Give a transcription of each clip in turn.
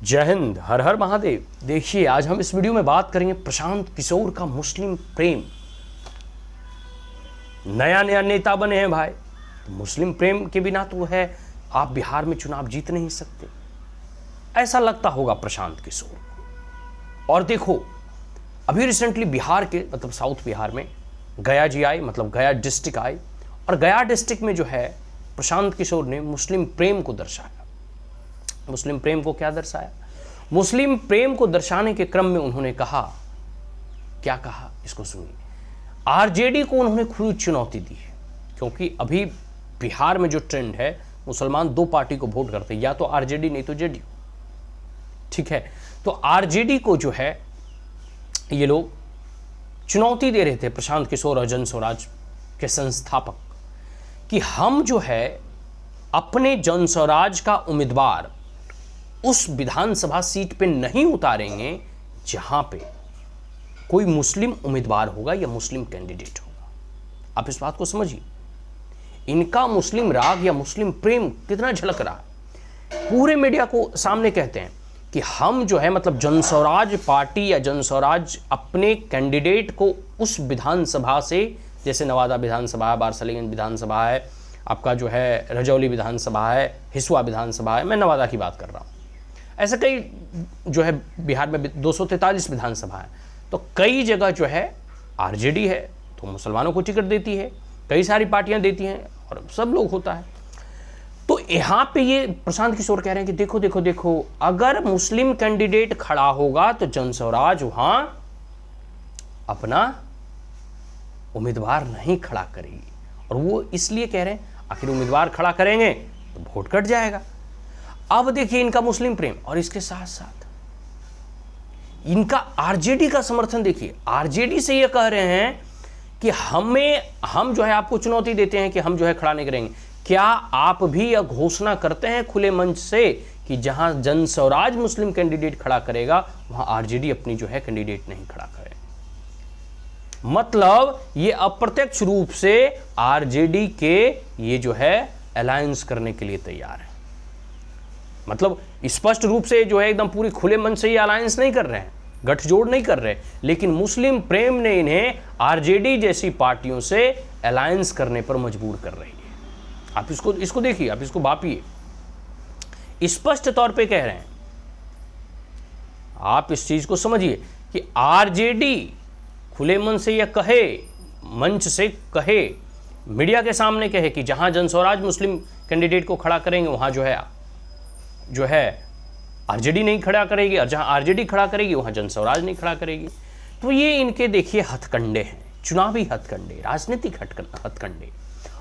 जय हिंद, हर हर महादेव। देखिए, आज हम इस वीडियो में बात करेंगे प्रशांत किशोर का मुस्लिम प्रेम। नया नया नेता बने हैं भाई, तो मुस्लिम प्रेम के बिना तो है आप बिहार में चुनाव जीत नहीं सकते, ऐसा लगता होगा प्रशांत किशोर को। और देखो, अभी रिसेंटली बिहार के मतलब साउथ बिहार में गया जी आए, मतलब गया डिस्ट्रिक्ट आए, और गया डिस्ट्रिक्ट में जो है प्रशांत किशोर ने मुस्लिम प्रेम को दर्शाया। मुस्लिम प्रेम को क्या दर्शाया? मुस्लिम प्रेम को दर्शाने के क्रम में उन्होंने कहा, क्या कहा इसको सुनिए। आरजेडी को उन्होंने खुली चुनौती दी है, क्योंकि अभी बिहार में जो ट्रेंड है, मुसलमान दो पार्टी को वोट करते हैं, या तो आरजेडी नहीं तो जेडीयू। ठीक है, तो आरजेडी को जो है ये लोग चुनौती दे रहे थे, प्रशांत किशोर और जन स्वराज के संस्थापक, कि हम जो है अपने जन स्वराज का उम्मीदवार उस विधानसभा सीट पे नहीं उतारेंगे जहां पे कोई मुस्लिम उम्मीदवार होगा या मुस्लिम कैंडिडेट होगा। आप इस बात को समझिए, इनका मुस्लिम राग या मुस्लिम प्रेम कितना झलक रहा है। पूरे मीडिया को सामने कहते हैं कि हम जो है मतलब जन स्वराज पार्टी या जन स्वराज अपने कैंडिडेट को उस विधानसभा से, जैसे नवादा विधानसभा है, बारसलीगंज विधानसभा है, आपका जो है रजौली विधानसभा है, हिसुआ विधानसभा है, मैं नवादा की बात कर रहा हूँ, ऐसे कई जो है बिहार में 243 विधानसभा है, तो कई जगह जो है आरजेडी है तो मुसलमानों को टिकट देती है, कई सारी पार्टियां देती हैं और सब लोग होता है। तो यहाँ पे ये प्रशांत किशोर कह रहे हैं कि देखो देखो देखो, अगर मुस्लिम कैंडिडेट खड़ा होगा तो जन स्वराज वहां अपना उम्मीदवार नहीं खड़ा करेगी। और वो इसलिए कह रहे हैं, आखिर उम्मीदवार खड़ा करेंगे तो वोट कट जाएगा। अब देखिए इनका मुस्लिम प्रेम, और इसके साथ साथ इनका आरजेडी का समर्थन देखिए। आरजेडी से ये कह रहे हैं कि हम जो है आपको चुनौती देते हैं कि हम जो है खड़ा नहीं करेंगे। क्या आप भी यह घोषणा करते हैं खुले मंच से कि जहां जन स्वराज मुस्लिम कैंडिडेट खड़ा करेगा वहां आरजेडी अपनी जो है कैंडिडेट नहीं खड़ा करे? मतलब ये अप्रत्यक्ष रूप से आरजेडी के ये जो है अलायंस करने के लिए तैयार है। मतलब स्पष्ट रूप से जो है एकदम पूरी खुले मन से ये अलायंस नहीं कर रहे हैं, गठजोड़ नहीं कर रहे, लेकिन मुस्लिम प्रेम ने इन्हें आरजेडी जैसी पार्टियों से अलायंस करने पर मजबूर कर रही है। आप इसको देखिए, आप इसको भापिए, स्पष्ट तौर पे कह रहे हैं। आप इस चीज को समझिए कि आरजेडी खुले मन से यह कहे, मंच से कहे, मीडिया के सामने कहे कि जहां जन स्वराज मुस्लिम कैंडिडेट को खड़ा करेंगे वहां जो है आरजेडी नहीं खड़ा करेगी, और जहां आरजेडी खड़ा करेगी वहां जन स्वराज नहीं खड़ा करेगी। तो ये इनके देखिए हथकंडे हैं, चुनावी हथकंडे, राजनीतिक हथकंडे,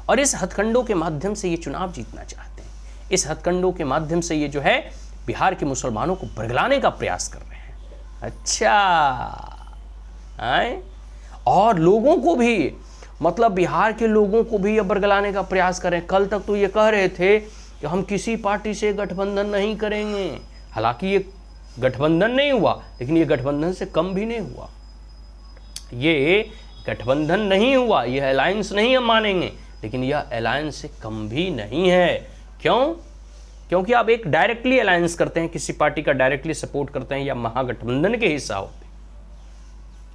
और इस हथकंडों के माध्यम से ये चुनाव जीतना चाहते हैं। इस हथकंडों के माध्यम से ये जो है बिहार के मुसलमानों को बरगलाने का प्रयास कर रहे हैं। अच्छा आए? और लोगों को भी, मतलब बिहार के लोगों को भी ये बरगलाने का प्रयास करें। कल तक तो ये कह रहे थे कि हम किसी पार्टी से गठबंधन नहीं करेंगे। हालांकि ये गठबंधन नहीं हुआ, लेकिन ये गठबंधन से कम भी नहीं हुआ। ये गठबंधन नहीं हुआ, यह अलायंस नहीं हम मानेंगे, लेकिन यह अलायंस से कम भी नहीं है। क्यों? क्योंकि आप एक डायरेक्टली अलायंस करते हैं, किसी पार्टी का डायरेक्टली सपोर्ट करते हैं या महागठबंधन के हिस्सा होते हैं,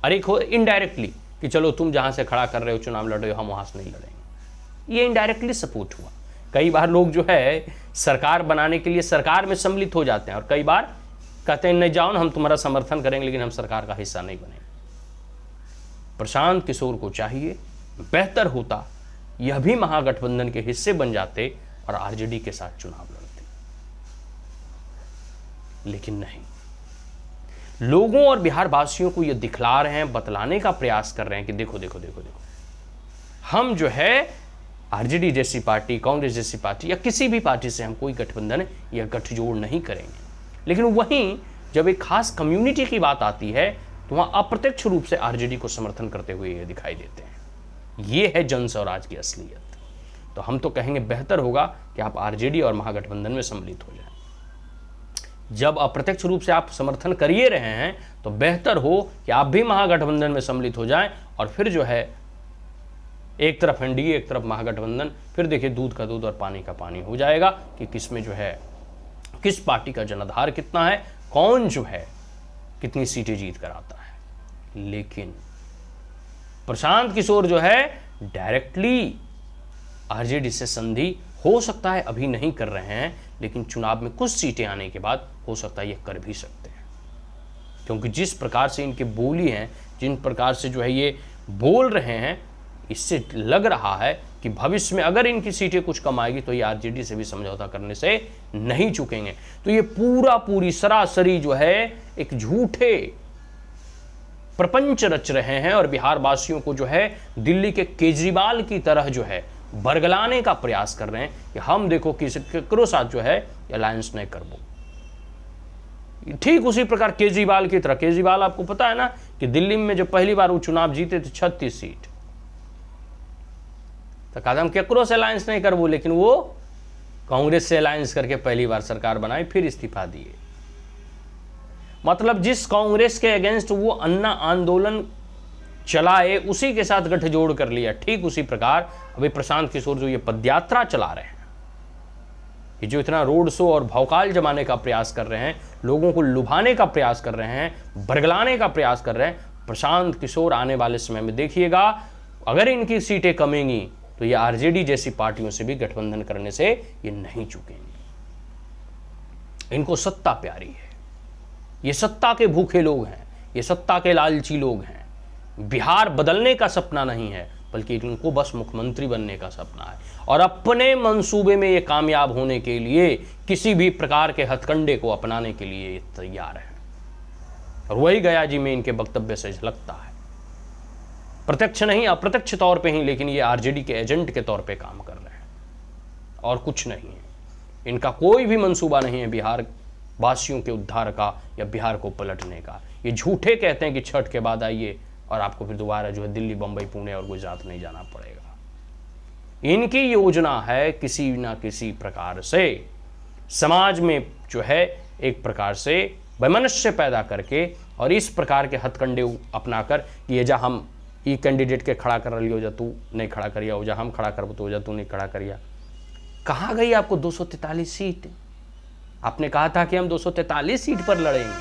और एक हो इनडायरेक्टली कि चलो तुम जहां से खड़ा कर रहे हो चुनाव लड़ रहे हो, हम वहां से नहीं लड़ेंगे। ये इनडायरेक्टली सपोर्ट हुआ। कई बार लोग जो है सरकार बनाने के लिए सरकार में सम्मिलित हो जाते हैं, और कई बार कहते हैं नहीं जाओ ना, हम तुम्हारा समर्थन करेंगे लेकिन हम सरकार का हिस्सा नहीं बनेंगे। प्रशांत किशोर को चाहिए, बेहतर होता यह भी महागठबंधन के हिस्से बन जाते और आरजेडी के साथ चुनाव लड़ते, लेकिन नहीं। लोगों और बिहार वासियों को यह दिखला रहे हैं, बतलाने का प्रयास कर रहे हैं कि देखो देखो देखो देखो, हम जो है आरजेडी जैसी पार्टी, कांग्रेस जैसी पार्टी या किसी भी पार्टी से हम कोई गठबंधन या गठजोड़ नहीं करेंगे। लेकिन वहीं जब एक खास कम्युनिटी की बात आती है तो वहां अप्रत्यक्ष रूप से आरजेडी को समर्थन करते हुए ये दिखाई देते हैं। ये है जन स्वराज की असलियत। तो हम तो कहेंगे बेहतर होगा कि आप आरजेडी और महागठबंधन में सम्मिलित हो जाएं। जब अप्रत्यक्ष रूप से आप समर्थन करिए रहे हैं तो बेहतर हो कि आप भी महागठबंधन में सम्मिलित हो जाएं, और फिर जो है एक तरफ एनडीए एक तरफ महागठबंधन, फिर देखिए दूध का दूध और पानी का पानी हो जाएगा कि किसमें जो है किस पार्टी का जनाधार कितना है, कौन जो है कितनी सीटें जीत कर आता है। लेकिन प्रशांत किशोर जो है डायरेक्टली आरजेडी से संधि हो सकता है अभी नहीं कर रहे हैं, लेकिन चुनाव में कुछ सीटें आने के बाद हो सकता है ये कर भी सकते हैं, क्योंकि जिस प्रकार से इनके बोली हैं, जिन प्रकार से जो है ये बोल रहे हैं, इससे लग रहा है कि भविष्य में अगर इनकी सीटें कुछ कम आएगी तो ये आरजेडी से भी समझौता करने से नहीं चुकेंगे। तो ये पूरी सरासरी जो है एक झूठे प्रपंच रच रहे हैं और बिहार वासियों को जो है दिल्ली के केजरीवाल की तरह जो है बरगलाने का प्रयास कर रहे हैं कि हम देखो किसी केकरो साथ जो है अलायंस नहीं करबो। ठीक उसी प्रकार केजरीवाल की तरह, केजरीवाल आपको पता है ना कि दिल्ली में जब पहली बार वो चुनाव जीते थे 36 सीट, तो कहा हम केकरो से अलायंस नहीं करबो, लेकिन वो कांग्रेस से अलायंस करके पहली बार सरकार बनाई, फिर इस्तीफा दिए। मतलब जिस कांग्रेस के अगेंस्ट वो अन्ना आंदोलन चलाए उसी के साथ गठजोड़ कर लिया। ठीक उसी प्रकार अभी प्रशांत किशोर जो ये पदयात्रा चला रहे हैं, ये जो इतना रोड शो और भौकाल जमाने का प्रयास कर रहे हैं, लोगों को लुभाने का प्रयास कर रहे हैं, बरगलाने का प्रयास कर रहे हैं, प्रशांत किशोर आने वाले समय में देखिएगा अगर इनकी सीटें कमेंगी तो ये आरजेडी जैसी पार्टियों से भी गठबंधन करने से ये नहीं चुकेंगे। इनको सत्ता प्यारी है, ये सत्ता के भूखे लोग हैं, ये सत्ता के लालची लोग हैं। बिहार बदलने का सपना नहीं है, बल्कि इनको बस मुख्यमंत्री बनने का सपना है, और अपने मंसूबे में ये कामयाब होने के लिए किसी भी प्रकार के हथकंडे को अपनाने के लिए तैयार है। और वही गया जी में इनके वक्तव्य से झलकता है, प्रत्यक्ष नहीं अप्रत्यक्ष तौर पे ही, लेकिन ये आरजेडी के एजेंट के तौर पे काम कर रहे हैं और कुछ नहीं है। इनका कोई भी मंसूबा नहीं है बिहार वासियों के उद्धार का या बिहार को पलटने का। ये झूठे कहते हैं कि छठ के बाद आइए और आपको फिर दोबारा जो है दिल्ली, बंबई, पुणे और गुजरात नहीं जाना पड़ेगा। इनकी योजना है किसी ना किसी प्रकार से समाज में जो है एक प्रकार से वैमनस्य पैदा करके और इस प्रकार के हथकंडे अपनाकर कि ये जा हम ई कैंडिडेट के खड़ा कर लियो, जा तू नहीं खड़ा करिया, हो जा हम खड़ा करबो तो हो जा तू नहीं खड़ा करिया। कहाँ गई आपको 243 सीट? आपने कहा था कि हम 243 सीट पर लड़ेंगे,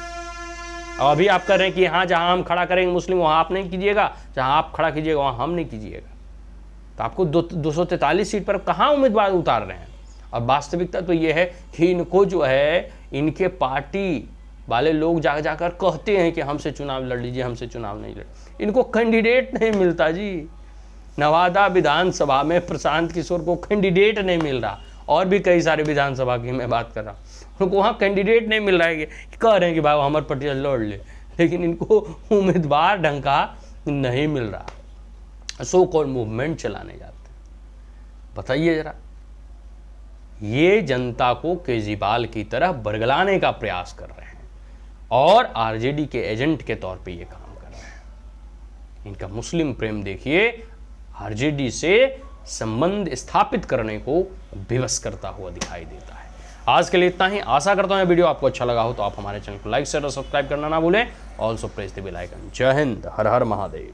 और अभी आप कर रहे हैं कि हाँ जहाँ हम खड़ा करेंगे मुस्लिम वहाँ आप नहीं कीजिएगा, जहाँ आप खड़ा कीजिएगा वहाँ हम नहीं कीजिएगा। तो आपको 243 सीट पर कहाँ उम्मीदवार उतार रहे हैं? और वास्तविकता तो ये है कि इनको जो है इनके पार्टी वाले लोग जाकर कहते हैं कि हमसे चुनाव लड़ लीजिए, हमसे चुनाव नहीं लड़। इनको कैंडिडेट नहीं मिलता जी। नवादा विधानसभा में प्रशांत किशोर को कैंडिडेट नहीं मिल रहा, और भी कई सारे विधानसभा की मैं बात कर रहा हूँ, उनको वहाँ कैंडिडेट नहीं मिल रहा है। कह रहे हैं कि भाई हमारे पार्टी लड़ ले, लेकिन इनको उम्मीदवार ढंग का नहीं मिल रहा। सो कॉल्ड मूवमेंट चलाने जाते हैं। बताइए जरा, ये जनता को केजरीवाल की तरह बरगलाने का प्रयास कर रहे हैं और आरजेडी के एजेंट के तौर पे ये काम कर रहे हैं। इनका मुस्लिम प्रेम देखिए, आरजेडी से संबंध स्थापित करने को विवश करता हुआ दिखाई देता है। आज के लिए इतना ही। आशा करता हूं ये वीडियो आपको अच्छा लगा हो तो आप हमारे चैनल को लाइक शेयर और सब्सक्राइब करना ना भूलें। Also press the bell icon. जय हिंद, हर हर महादेव।